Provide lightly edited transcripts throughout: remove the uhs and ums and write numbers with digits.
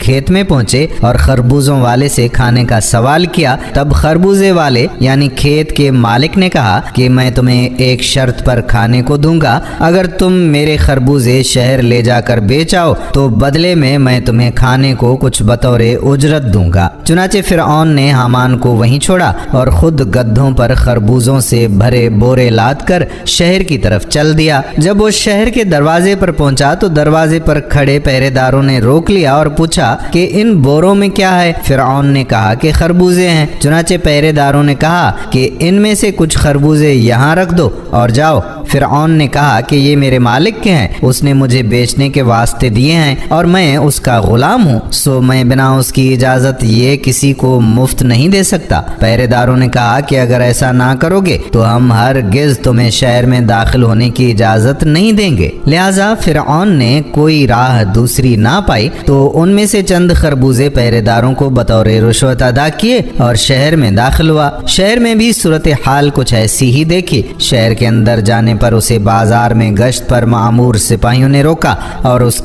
کھیت میں پہنچے اور خربوزوں والے سے کھانے کا سوال کیا۔ تب خربوزے والے یعنی کھیت کے مالک نے کہا کہ میں تمہیں ایک شرط پر کھانے کو دوں گا، اگر تم میرے خربوزے شہر لے جا کر بیچ آؤ تو بدلے میں تمہیں کھانے کو کچھ بطور اجرت دوں گا۔ چنانچہ فرعون نے حامان کو وہیں چھوڑا اور خود گدھوں پر خربوزوں سے بھرے بورے لاد کر شہر کی طرف چل دیا۔ جب وہ شہر کے دروازے پر پہنچا تو دروازے پر کھڑے پہرے داروں نے روک لیا اور پوچھا کہ ان بوروں میں کیا ہے؟ فرعون نے کہا کہ خربوزے ہیں۔ چنانچہ پہرے داروں نے کہا کہ ان میں سے کچھ خربوزے یہاں رکھ دو اور جاؤ۔ فرعون نے کہا کہ یہ میرے مالک کے ہیں، اس نے مجھے بیچنے کے واسطے دیے ہیں اور میں اس کا غلام ہوں، سو میں بنا اس کی اجازت یہ کسی کو مفت نہیں دے سکتا۔ پہرے داروں نے کہا کہ اگر ایسا نہ کرو گے تو ہم ہرگز تمہیں شہر میں داخل ہونے کی اجازت نہیں دیں گے۔ لہٰذا فرعون نے کوئی راہ دوسری نہ پائی تو ان میں سے چند خربوزے پہرے داروں کو بطور رشوت ادا کیے اور شہر میں داخل ہوا۔ شہر میں بھی صورتحال کچھ ایسی ہی دیکھی۔ شہر کے اندر جانے پر اسے بازار میں گشت پر معمور سپاہیوں نے روکا اور اس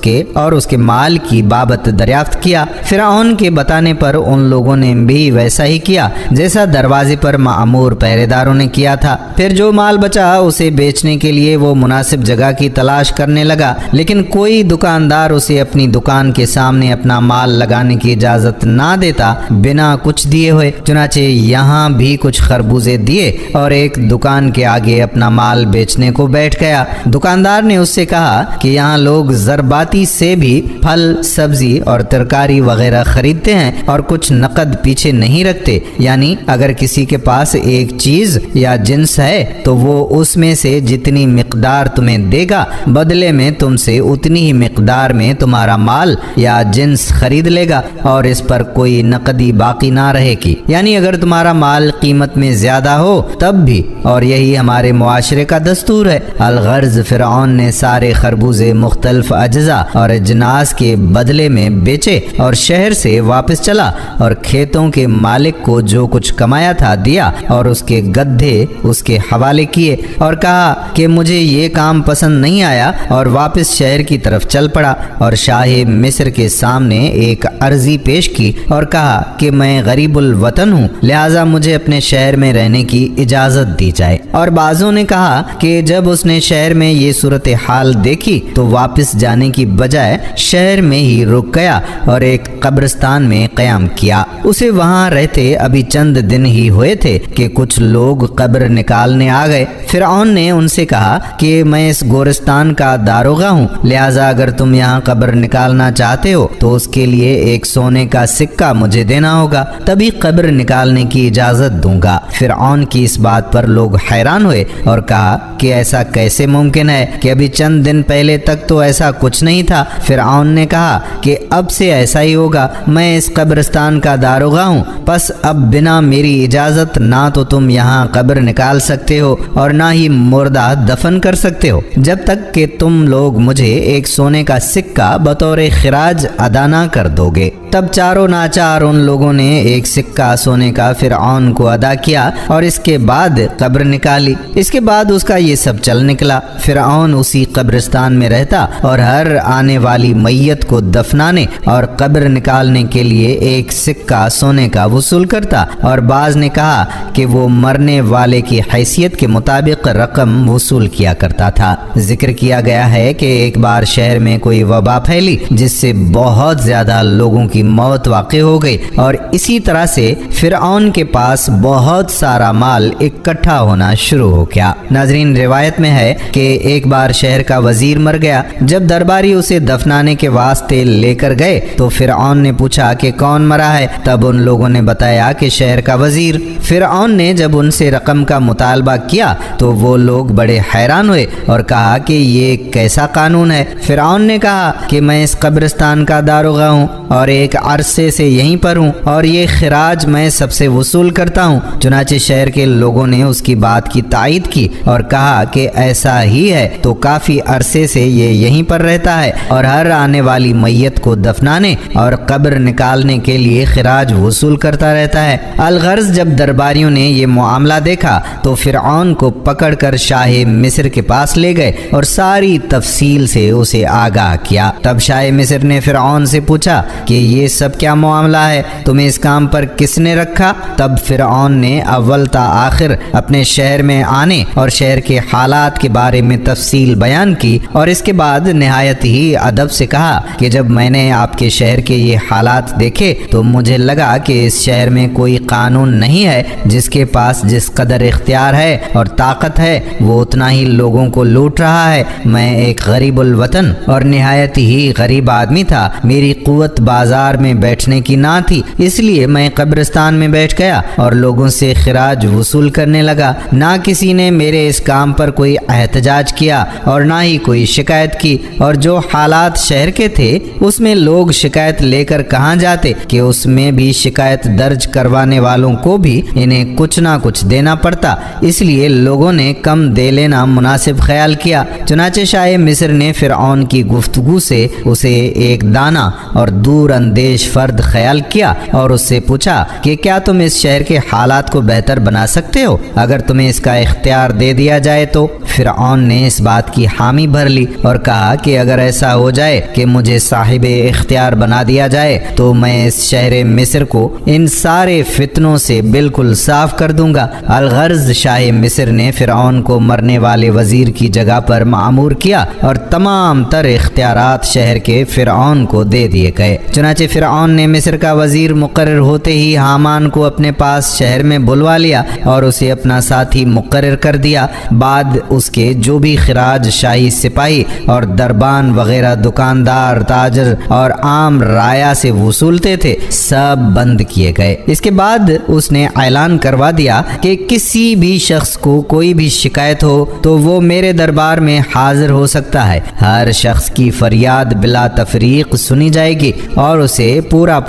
کے مال کی بابت دریافت کیا۔ فرعون کے بتانے پر ان لوگوں نے بھی ویسا ہی کیا جیسا دروازے پر معمور پہرے داروں نے کیا تھا۔ پھر جو مال بچا اسے بیچنے کے لیے وہ مناسب جگہ کی تلاش کرنے لگا، لیکن کوئی دکاندار اسے اپنی دکان کے سامنے اپنا مال لگانے کی اجازت نہ دیتا بنا کچھ دیے ہوئے۔ چنانچہ یہاں بھی کچھ خربوزے دیے اور ایک دکان کے آگے اپنا مال بیچنے کو بیٹھ گیا۔ دکاندار نے اس سے کہا کہ یہاں لوگ زرباتی سے بھی پھل، سبزی اور ترکاری وغیرہ خریدتے ہیں اور کچھ نقد پیچھے نہیں رکھتے، یعنی اگر کسی کے پاس ایک چیز یا جنس ہے تو وہ اس میں سے جتنی مقدار تمہیں دے گا بدلے میں تم سے اتنی ہی مقدار میں تمہارا مال یا جنس خرید لے گا اور اس پر کوئی نقدی باقی نہ رہے گی، یعنی اگر تمہارا مال قیمت میں زیادہ ہو تب بھی، اور یہی ہمارے معاشرے کا دستور ہے۔ الغرض فرعون نے سارے خربوزے مختلف اجزاء اور اجناس کے بدلے میں بیچے اور شہر سے واپس چلا اور کھیتوں کے مالک کو جو کچھ کمایا تھا دیا اور اس کے گدھے اس کے حوالے کیے اور کہا کہ مجھے یہ کام پسند نہیں آیا، اور واپس شہر کی طرف چل پڑا اور شاہ مصر کے سامنے ایک عرضی پیش کی اور کہا کہ میں غریب الوطن ہوں، لہٰذا مجھے اپنے شہر میں رہنے کی اجازت دی جائے۔ اور بعضوں نے کہا کہ جب اس نے شہر میں یہ صورتحال دیکھی تو واپس جانے کی بجائے شہر میں ہی رک گیا اور ایک قبرستان میں قیام کیا۔ اسے وہاں رہتے ابھی چند دن ہی ہوئے تھے کہ کچھ لوگ قبر نکالنے آ گئے۔ فرعون نے ان سے کہا کہ میں اس گورستان کا داروغہ ہوں، لہٰذا اگر تم یہاں قبر نکالنا چاہتے ہو تو اس کے لیے ایک سونے کا سکہ مجھے دینا ہوگا، تبھی قبر نکالنے کی اجازت دوں گا۔ فرعون کی اس بات پر لوگ حیران ہوئے اور کہا کہ ایسا کیسے ممکن ہے کہ ابھی چند دن پہلے تک تو ایسا کچھ نہیں تھا۔ فرعون نے کہا کہ اب سے ایسا ہی ہوگا، میں اس قبرستان کا داروغہ ہوں، پس اب بنا میری اجازت نہ تو تم یہاں قبر نکال سکتے ہو اور نہ ہی مردہ دفن کر سکتے ہو جب تک کہ تم لوگ مجھے ایک سونے کا سکہ بطور خراج ادا نہ کر دو گے۔ تب چاروں ناچار ان لوگوں نے ایک سکہ سونے کا فرعون کو ادا کیا اور اس کے بعد قبر نکالی۔ اس کے بعد اس کا یہ سب چل نکلا۔ فرعون اسی قبرستان میں رہتا اور ہر آنے والی میت کو دفنانے اور قبر نکالنے کے لیے ایک سکہ سونے کا وصول کرتا، اور بعض نے کہا کہ وہ مرنے والے کی حیثیت کے مطابق رقم وصول کیا کرتا تھا۔ ذکر کیا گیا ہے کہ ایک بار شہر میں کوئی وبا پھیلی جس سے بہت زیادہ لوگوں کی موت واقع ہو گئی، اور اسی طرح سے فرعون کے پاس بہت سارا مال اکٹھا ہونا شروع ہو گیا۔ ناظرین، روایت میں ہے کہ ایک بار شہر کا وزیر مر گیا۔ جب درباری اسے دفنانے کے واسطے لے کر گئے تو فرعون نے پوچھا کہ کون مرا ہے؟ تب ان لوگوں نے بتایا کہ شہر کا وزیر۔ فرعون نے جب ان سے رقم کا مطالبہ کیا تو وہ لوگ بڑے حیران ہوئے اور کہا کہ یہ کیسا قانون ہے؟ فرعون نے کہا کہ میں اس قبرستان کا داروغہ ہوں اور ایک عرصے سے یہیں پر ہوں، اور یہ خراج میں سب سے وصول کرتا ہوں۔ چنانچہ شہر کے لوگوں نے اس کی بات کی تائید کی اور کہا کہا کہ ایسا ہی ہے تو کافی عرصے سے یہ یہیں پر رہتا ہے اور ہر آنے والی میت کو دفنانے اور قبر نکالنے کے لیے خراج وصول کرتا رہتا ہے۔ الغرض جب درباریوں نے یہ معاملہ دیکھا تو فرعون کو پکڑ کر شاہ مصر کے پاس لے گئے اور ساری تفصیل سے اسے آگاہ کیا۔ تب شاہ مصر نے فرعون سے پوچھا کہ یہ سب کیا معاملہ ہے، تمہیں اس کام پر کس نے رکھا؟ تب فرعون نے اول تا آخر اپنے شہر میں آنے اور شہر کے حالات کے بارے میں تفصیل بیان کی اور اس کے بعد نہایت ہی ادب سے کہا کہ جب میں نے آپ کے شہر کے یہ حالات دیکھے تو مجھے لگا کہ اس شہر میں کوئی قانون نہیں ہے، جس کے پاس جس قدر اختیار ہے اور طاقت ہے وہ اتنا ہی لوگوں کو لوٹ رہا ہے۔ میں ایک غریب الوطن اور نہایت ہی غریب آدمی تھا، میری قوت بازار میں بیٹھنے کی نہ تھی، اس لیے میں قبرستان میں بیٹھ گیا اور لوگوں سے خراج وصول کرنے لگا۔ نہ کسی نے میرے اس کام پر کوئی احتجاج کیا اور نہ ہی کوئی شکایت کی، اور جو حالات شہر کے تھے اس میں لوگ شکایت لے کر کہاں جاتے کہ اس میں بھی شکایت درج کروانے والوں کو بھی انہیں کچھ نہ کچھ دینا پڑتا، اس لیے لوگوں نے کم دے لینا مناسب خیال کیا۔ چنانچہ شاہ مصر نے فرعون کی گفتگو سے اسے ایک دانا اور دور اندیش فرد خیال کیا اور اس سے پوچھا کہ کیا تم اس شہر کے حالات کو بہتر بنا سکتے ہو اگر تمہیں اس کا اختیار دے دیا جائے تو؟ فرعون نے اس بات کی حامی بھر لی اور کہا کہ اگر ایسا ہو جائے کہ مجھے صاحب اختیار بنا دیا جائے تو میں اس شہر مصر کو ان سارے فتنوں سے بالکل صاف کر دوں گا۔ الغرض شاہ مصر نے فرعون کو مرنے والے وزیر کی جگہ پر معمور کیا اور تمام تر اختیارات شہر کے فرعون کو دے دیے گئے۔ چنانچہ فرعون نے مصر کا وزیر مقرر ہوتے ہی حامان کو اپنے پاس شہر میں بلوا لیا اور اسے اپنا ساتھی مقرر کر دیا۔ بعد اس کے جو بھی خراج شاہی سپاہی اور دربان وغیرہ دکاندار، تاجر اور عام رعایا سے وصولتے تھے سب بند کیے گئے۔ اس کے بعد اس نے اعلان کروا دیا کہ کسی بھی شخص کو کوئی بھی شکایت ہو تو وہ میرے دربار میں حاضر ہو سکتا ہے، ہر شخص کی فریاد بلا تفریق سنی جائے گی اور اسے پورا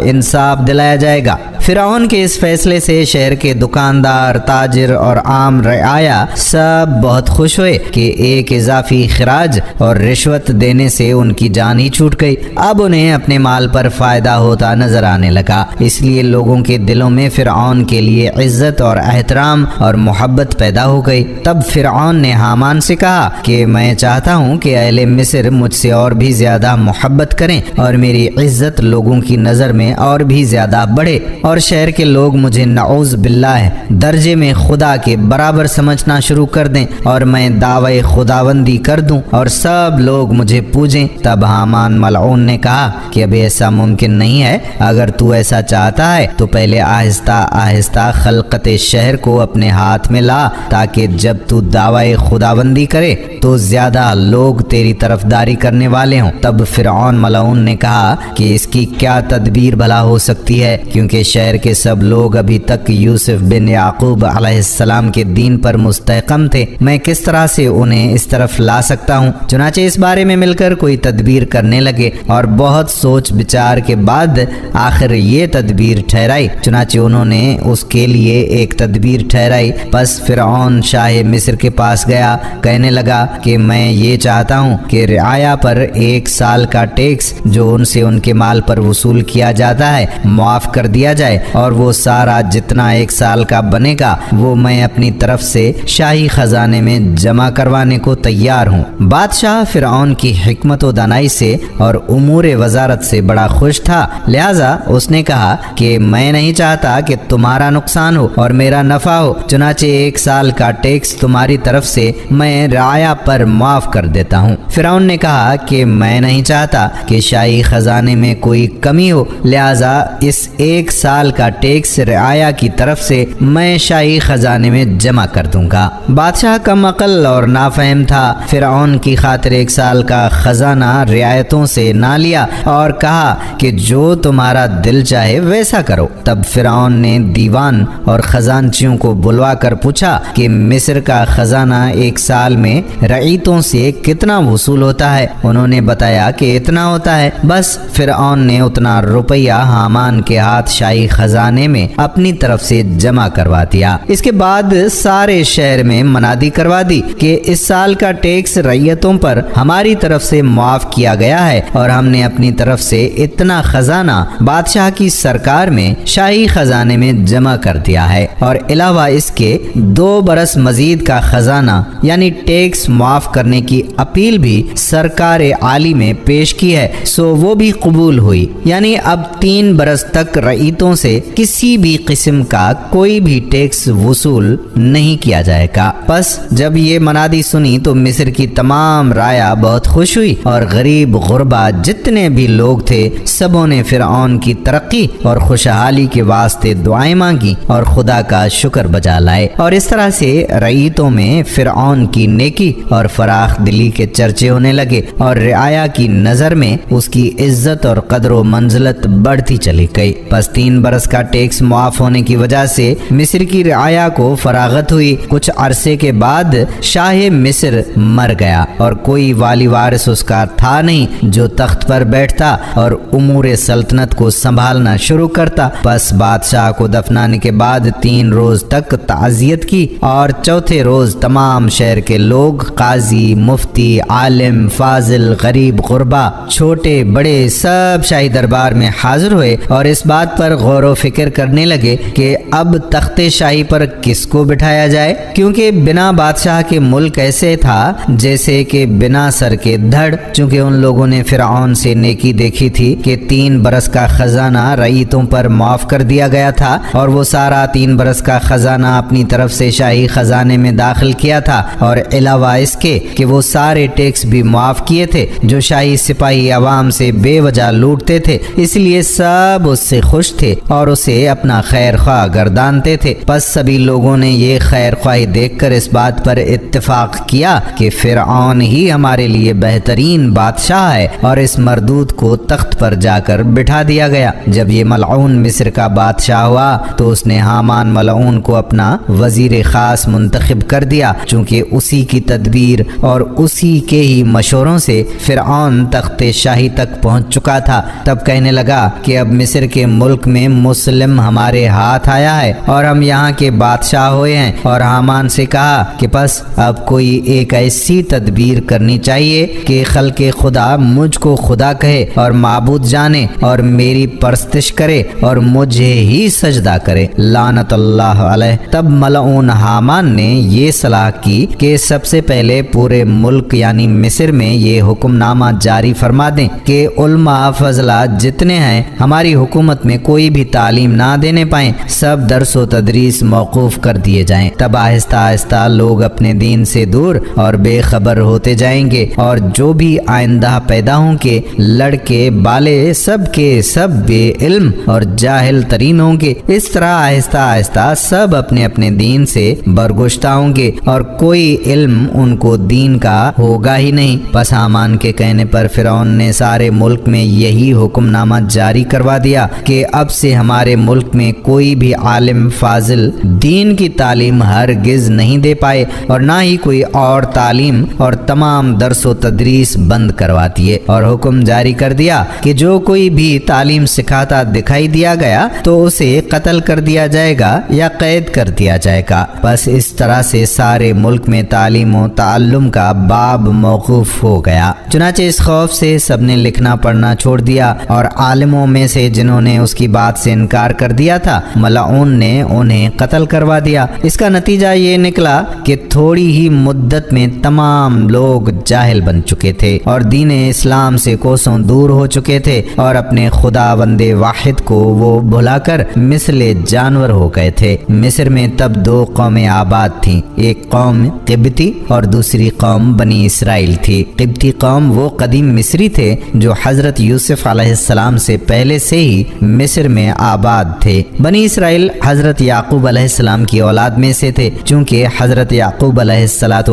انصاف دلایا جائے گا۔ فرعون کے اس فیصلے سے شہر کے دکاندار، تاجر اور عام رعایا سب بہت خوش ہوئے کہ ایک اضافی خراج اور رشوت دینے سے ان کی جان ہی چھوٹ گئی۔ اب انہیں اپنے مال پر فائدہ ہوتا نظر آنے لگا، اس لیے لوگوں کے دلوں میں فرعون کے لیے عزت اور احترام اور محبت پیدا ہو گئی۔ تب فرعون نے حامان سے کہا کہ میں چاہتا ہوں کہ اہل مصر مجھ سے اور بھی زیادہ محبت کریں اور میری عزت لوگوں کی نظر میں اور بھی زیادہ بڑھے اور شہر کے لوگ مجھے نعوذ باللہ درجے میں خدا کے برابر سمجھنا شروع کر دیں اور میں دعوی خداوندی کر دوں اور سب لوگ مجھے پوجیں۔ تب حامان ملعون نے کہا کہ اب ایسا ممکن نہیں ہے، اگر تو ایسا چاہتا ہے تو پہلے آہستہ آہستہ خلقت شہر کو اپنے ہاتھ میں لا تاکہ جب تو دعوی خداوندی کرے تو زیادہ لوگ تیری طرفداری کرنے والے ہوں۔ تب فرعون ملعون نے کہا کہ اس کی کیا تدبیر بھلا ہو سکتی ہے، کیونکہ شہر کے سب لوگ ابھی تک یوسف بن یعقوب علیہ السلام کے دین پر مستحکم تھے، میں کس طرح سے انہیں اس طرف لا سکتا ہوں؟ چنانچہ اس بارے میں مل کر کوئی تدبیر کرنے لگے اور بہت سوچ بچار کے بعد آخر یہ تدبیر ٹھہرائی۔ چنانچہ انہوں نے اس کے لیے ایک تدبیر ٹھہرائی۔ پس فرعون شاہ مصر کے پاس گیا، کہنے لگا کہ میں یہ چاہتا ہوں کہ رعایا پر 1 سال کا ٹیکس جو ان سے ان کے مال پر وصول کیا جاتا ہے معاف کر دیا جائے اور وہ سارا جتنا 1 سال کا بنے گا وہ میں اپنی طرف سے شاہی خزانے میں جمع کروانے کو تیار ہوں۔ بادشاہ فرعون کی حکمت و دانائی سے اور امور وزارت سے بڑا خوش تھا، لہذا اس نے کہا کہ میں نہیں چاہتا کہ تمہارا نقصان ہو اور میرا نفع ہو، چنانچہ 1 سال کا ٹیکس تمہاری طرف سے میں رعایا پر معاف کر دیتا ہوں۔ فرعون نے کہا کہ میں نہیں چاہتا کہ شاہی خزانے میں کوئی کمی ہو، لہذا اس 1 سال کا ٹیکس رعایا کی طرف سے میں شاہی خزانے میں جمع کر دوں گا۔ بادشاہ کم عقل اور نافہم تھا، فرعون کی خاطر 1 سال کا خزانہ رعایتوں سے نہ لیا اور کہا کہ جو تمہارا دل چاہے ویسا کرو۔ تب فرعون نے دیوان اور خزانچیوں کو بلوا کر پوچھا کہ مصر کا خزانہ 1 سال میں رعیتوں سے کتنا وصول ہوتا ہے؟ انہوں نے بتایا کہ اتنا ہوتا ہے۔ بس فرعون نے اتنا روپیہ حامان کے ہاتھ شاہی خزانے میں اپنی طرف سے جمع کروا دیا۔ اس کے بعد سارے شہر میں منادی کروا دی کہ اس سال کا ٹیکس رعیتوں پر ہماری طرف سے معاف کیا گیا ہے اور ہم نے اپنی طرف سے اتنا خزانہ بادشاہ کی سرکار میں شاہی خزانے میں جمع کر دیا ہے، اور علاوہ اس کے 2 برس مزید کا خزانہ یعنی ٹیکس معاف کرنے کی اپیل بھی سرکار عالی میں پیش کی ہے، سو وہ بھی قبول ہوئی۔ یعنی اب 3 برس تک رعیتوں سے کسی بھی قسم کا کوئی بھی ٹیکس وصول نہیں کیا جائے گا۔ پس جب یہ منادی سنی تو مصر کی تمام رعایا بہت خوش ہوئی، اور غریب غربا جتنے بھی لوگ تھے سبوں نے فرعون کی ترقی اور خوشحالی کے واسطے دعائیں مانگی اور خدا کا شکر بجا لائے، اور اس طرح سے رعیتوں میں فرعون کی نیکی اور فراخ دلی کے چرچے ہونے لگے، اور رعایا کی نظر میں اس کی عزت اور قدر و منزلت بڑھتی چلی گئی۔ پس 3 برس کا ٹیکس معاف ہونے کی وجہ سے مصر کی رعایا کو فراغت ہوئی۔ کچھ عرصے کے بعد شاہ مصر مر گیا، اور کوئی والی وارث اس کا تھا نہیں جو تخت پر بیٹھتا اور امور سلطنت کو سنبھالنا شروع کرتا۔ پس بادشاہ کو دفنانے کے بعد 3 روز تک تعزیت کی، اور چوتھے روز تمام شہر کے لوگ، قاضی، مفتی، عالم، فاضل، غریب غربا، چھوٹے بڑے سب شاہی دربار میں حاضر ہوئے اور اس بات پر غور و فکر کرنے لگے کہ اب تخت شاہی پر کس کو بٹھایا جائے، کیونکہ بنا بادشاہ کے ملک ایسے تھا جیسے کہ بنا سر کے دھڑ۔ چونکہ ان لوگوں نے فرعون سے نیکی دیکھی تھی کہ 3 برس کا خزانہ رعیتوں پر معاف کر دیا گیا تھا، اور وہ سارا 3 برس کا خزانہ اپنی طرف سے شاہی خزانے میں داخل کیا تھا، اور علاوہ اس کے کہ وہ سارے ٹیکس بھی معاف کیے تھے جو شاہی سپاہی عوام سے بے وجہ لوٹتے تھے، اس لیے سب اس سے خوش تھے اور اسے اپنا خیر خواہ گردانتے تھے۔ پس سبھی لوگوں نے یہ خیر خواہی دیکھ کر اس بات پر اتفاق کیا کہ فرعون ہی ہمارے لیے بہترین بادشاہ ہے، اور اس مردود کو تخت پر جا کر بٹھا دیا گیا۔ جب یہ ملعون مصر کا بادشاہ ہوا تو اس نے حامان ملعون کو اپنا وزیر خاص منتخب کر دیا، چونکہ اسی کی تدبیر اور اسی کے ہی مشوروں سے فرعون تخت شاہی تک پہنچ چکا تھا۔ تب کہنے لگا کہ اب مصر کے ملک میں مسلم ہمارے ہاتھ آیا ہے اور ہم یہاں کے بادشاہ ہوئے ہیں، اور حامان سے کہا کہ بس اب کوئی ایک ایسی تدبیر کرنی چاہیے کہ خلق خدا مجھ کو خدا کہے اور معبود جانے اور میری پرستش کرے اور مجھے ہی سجدہ کرے، لعنت اللہ علیہ۔ تب ملعون حامان نے یہ صلاح کی کہ سب سے پہلے پورے ملک یعنی مصر میں یہ حکم نامہ جاری فرما دیں کہ علماء فضلہ جتنے ہیں ہماری حکومت میں کوئی بھی تعلیم نہ دینے پائیں، سب درس و تدریس موقوف کر دیے جائیں۔ تب آہستہ آہستہ لوگ اپنے دین سے دور اور بے خبر ہوتے جائیں گے، اور جو بھی آئندہ پیدا ہوں گے لڑکے بالے سب کے سب بے علم اور جاہل ترین ہوں گے۔ اس طرح آہستہ آہستہ سب اپنے اپنے دین سے برگشتہ ہوں گے اور کوئی علم ان کو دین کا ہوگا ہی نہیں۔ پس حامان کے کہنے پر فرعون نے سارے ملک میں یہی حکم نامہ جاری کروا دیا کہ اب سے ہمارے ملک میں کوئی بھی عالم فاضل دین کی تعلیم ہرگز نہیں دے پائے، اور نہ ہی کوئی اور تعلیم، اور تمام درس و تدریس بند کروا دیے، اور حکم جاری کر دیا کہ جو کوئی بھی تعلیم سکھاتا دکھائی دیا گیا تو اسے قتل کر دیا جائے گا یا قید کر دیا جائے گا۔ بس اس طرح سے سارے ملک میں تعلیم و تعلم کا باب موقوف ہو گیا۔ چنانچہ اس خوف سے سب نے لکھنا پڑھنا چھوڑ دیا، اور عالموں میں سے جنہوں نے اس کی بات سے انکار کر دیا تھا ملعون نے انہیں قتل کروا دیا۔ اس کا نتیجہ یہ نکلا کہ تھوڑی ہی مدت میں تمام لوگ جاہل بن چکے تھے اور دین اسلام سے کوسوں دور ہو چکے تھے، اور اپنے خدا بند واحد کو وہ بھلا کر مثل جانور ہو گئے تھے۔ مصر میں تب 2 قومیں آباد تھیں، ایک قوم قبطی اور دوسری قوم بنی اسرائیل تھی۔ قبطی قوم وہ قدیم مصری تھے جو حضرت یوسف علیہ السلام سے پہلے سے ہی مصر میں آباد تھے۔ بنی اسرائیل حضرت یعقوب علیہ السلام کی اولاد میں سے تھے، چونکہ حضرت یعقوب علیہ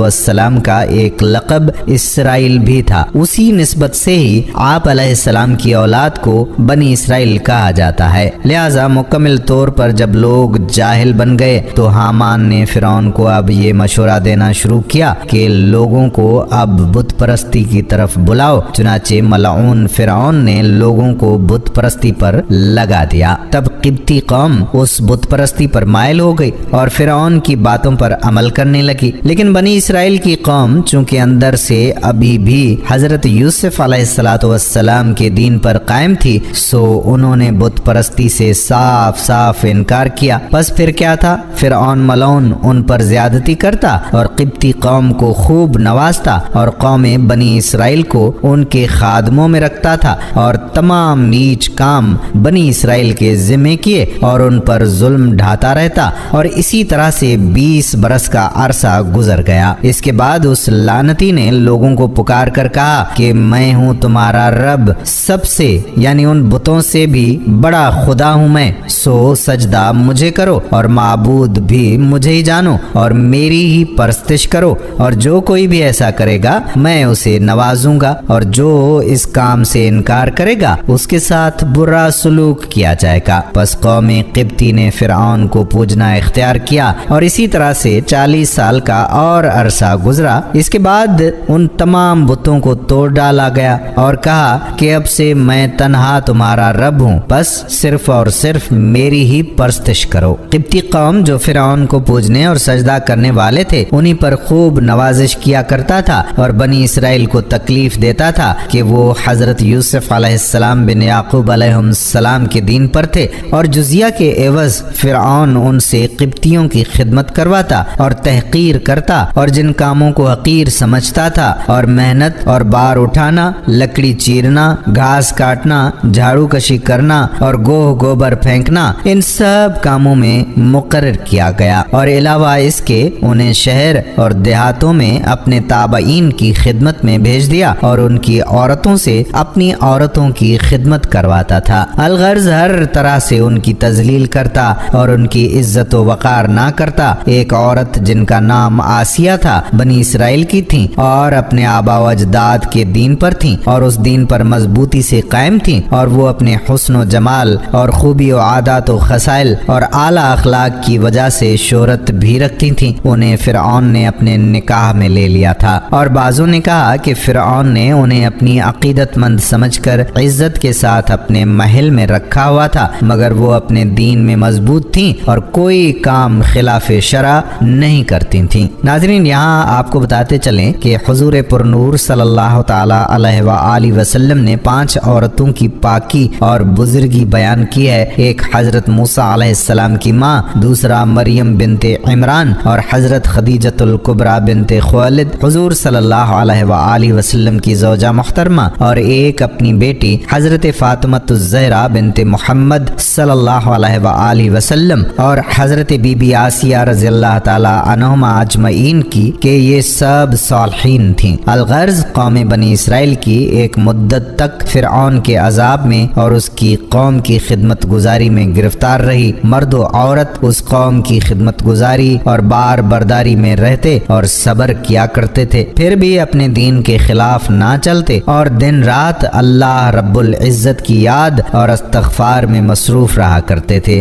السلام کا ایک لقب اسرائیل بھی تھا، اسی نسبت سے ہی آپ علیہ السلام کی اولاد کو بنی اسرائیل کہا جاتا ہے۔ لہذا مکمل طور پر جب لوگ جاہل بن گئے تو حامان نے فرعون کو اب یہ مشورہ دینا شروع کیا کہ لوگوں کو اب بت پرستی کی طرف بلاؤ۔ چنانچہ ملعون فرعون نے لوگوں کو بت پرستی پر لگا دیا۔ لیا۔ تب قبطی قوم اس بت پرستی پر مائل ہو گئی اور فرعون کی باتوں پر عمل کرنے لگی، لیکن بنی اسرائیل کی قوم چونکہ اندر سے ابھی بھی حضرت یوسف علیہ السلام کے دین پر قائم تھی، سو انہوں نے بت پرستی سے صاف صاف انکار کیا۔ بس پھر کیا تھا، فرعون ملعون ان پر زیادتی کرتا اور قبطی قوم کو خوب نوازتا اور قوم بنی اسرائیل کو ان کے خادموں میں رکھتا تھا اور تمام نیچ کام بنی اسرائیل کے ذمے کیے اور ان پر ظلم ڈھاتا رہتا، اور اسی طرح سے 20 برس کا عرصہ گزر گیا۔ اس کے بعد اس لعنتی نے لوگوں کو پکار کر کہا کہ میں ہوں تمہارا رب، سب سے یعنی ان بتوں سے بھی بڑا خدا ہوں میں، سو سجدہ مجھے کرو اور معبود بھی مجھے ہی جانو اور میری ہی پرستش کرو، اور جو کوئی بھی ایسا کرے گا میں اسے نوازوں گا، اور جو اس کام سے انکار کرے گا اس کے ساتھ برا سلوک کیا جائے گا۔ پس قوم قبطی نے فرعون کو پوجنا اختیار کیا اور اسی طرح سے 40 سال کا اور عرصہ گزرا۔ اس کے بعد ان تمام بتوں کو توڑ ڈالا گیا اور کہا کہ اب سے میں تنہا تمہارا رب ہوں، بس صرف اور صرف میری ہی پرستش کرو۔ قبطی قوم جو فرعون کو پوجنے اور سجدہ کرنے والے تھے انہی پر خوب نوازش کیا کرتا تھا اور بنی اسرائیل کو تکلیف دیتا تھا کہ وہ حضرت یوسف علیہ السلام بن یعقوب علیہ السلام کے دین پر تھے، اور جزیہ کے عوض فرعون ان سے قبطیوں کی خدمت کرواتا اور تحقیر کرتا، اور جن کاموں کو حقیر سمجھتا تھا اور محنت اور بار اٹھانا، لکڑی چیرنا، گھاس کاٹنا، جھاڑو کشی کرنا اور گوہ گوبر پھینکنا، ان سب کاموں میں مقرر کیا گیا، اور علاوہ اس کے انہیں شہر اور دیہاتوں میں اپنے تابعین کی خدمت میں بھیج دیا اور ان کی عورتوں سے اپنی عورتوں کی خدمت کرواتا تھا۔ الغرض ہر طرح سے ان کی تذلیل کرتا اور ان کی عزت و وقار نہ کرتا۔ ایک عورت جن کا نام آسیہ تھا بنی اسرائیل کی تھیں اور اپنے آبا و اجداد کے دین پر تھیں اور اس دین پر مضبوطی سے قائم تھیں، اور وہ اپنے حسن و جمال اور خوبی و عادات و خصائل اور اعلیٰ اخلاق کی وجہ سے شہرت بھی رکھتی تھیں۔ انہیں فرعون نے اپنے نکاح میں لے لیا تھا، اور بعضوں نے کہا کہ فرعون نے انہیں اپنی عقیدت مند سمجھ کر عزت کے ساتھ اپنے محل میں رکھا ہوا تھا، مگر وہ اپنے دین میں مضبوط تھیں اور کوئی کام خلاف شرع نہیں کرتی تھیں۔ ناظرین، یہاں آپ کو بتاتے چلیں کہ حضور پرنور صلی اللہ تعالی علیہ وآلہ وسلم نے 5 عورتوں کی پاکی اور بزرگی بیان کی ہے۔ ایک حضرت موسیٰ علیہ السلام کی ماں، دوسرا مریم بنت عمران اور حضرت خدیجۃ الکبریٰ بنت خویلد، حضور صلی اللہ علیہ وآلہ وسلم کی زوجہ محترمہ، اور ایک اپنی بیٹی حضرت فاطمہ الزہرا بنت محمد صلی اللہ علیہ وآلہ وسلم، اور حضرت بی بی آسیہ رضی اللہ تعالی عنہما اجمعین کی کہ یہ سب صالحین تھیں۔ الغرض قوم بنی اسرائیل کی ایک مدت تک فرعون کے عذاب میں اور اس کی قوم کی خدمت گزاری میں گرفتار رہی۔ مرد و عورت اس قوم کی خدمت گزاری اور بار برداری میں رہتے اور صبر کیا کرتے تھے، پھر بھی اپنے دین کے خلاف نہ چلتے اور دن رات اللہ رب العزت کی یاد اور استغفار میں مصروف رہا کرتے تھے۔